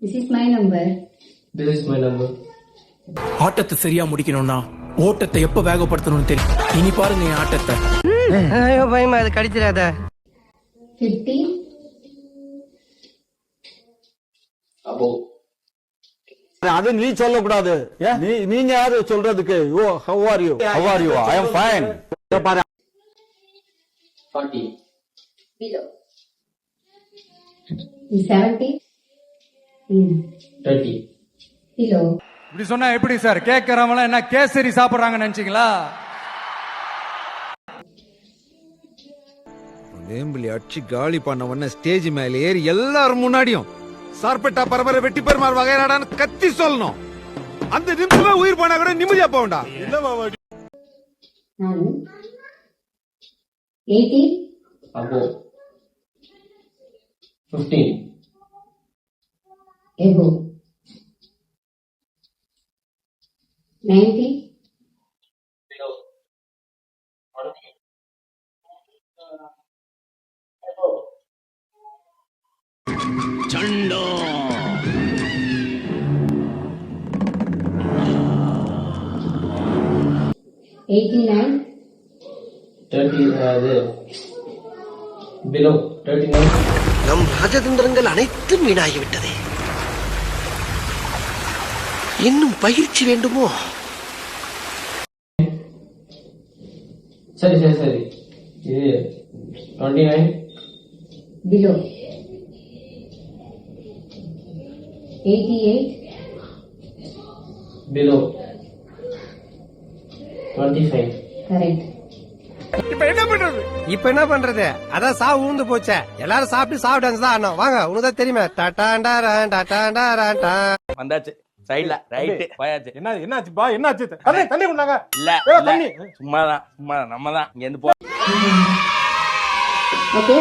This is my number. This is my number. ஆட்டத்தை சரியா முடிக்கணும்னா ஓட்டத்தை எப்ப வேகப்படுத்தணும்னு தெரியும். இனி பாருங்க என் ஆட்டத்தை. ஐயோ பயமா, அது கடிச்சிடாத. 50. Above. அது நீ சொல்ல கூடாது. நீங்க யாரு சொல்றதுக்கு? ஓ, how are you? I am fine. 40. Below. 70. 30. Below. இப்படி சொன்னா எப்படி சார்? கேட்கறவங்க என்ன கேசரி சாப்பிடுறாங்க நினைச்சீங்களா? வேம்பிளி அடிச்சு காலி பண்ண உடனே ஸ்டேஜ் மேல ஏறி எல்லாரும் முன்னாடியும் சார்பட்டா பரம்பரை வெட்டி பெருமாள் வகையறாடான்னு கத்தி சொல்லணும். அந்த நிமிஷமே உயிர் போனா கூட நிம்மதியா போகண்டா. நான் 80. Above. 15. Above. 90. Below. 40. Above. சண்டோ. $89. 30. Below. 39. நம் ராஜதந்திரங்கள் அனைத்தும் வீணாகிவிட்டதே. இன்னும் பயிற்சி வேண்டுமோ? சரி. இது 29. Below. 88. Below. 25. Correct. இப்ப என்ன பண்றது? அதான் சாவு ஊந்து போச்சே. எல்லாரும் சாப்பிட்டு தான் ஆனோம். வாங்க, உனதான் தெரியுமே. டாடாண்டாரா டாடாண்டாரா. வந்தாச்சு சைடுல ரைட் போயாச்சு. என்னாச்சு பா? என்னாச்சு? தண்ணி கொண்டாங்க. இல்ல சும்மாதான் நம்ம தான் இங்க இருந்து Okay.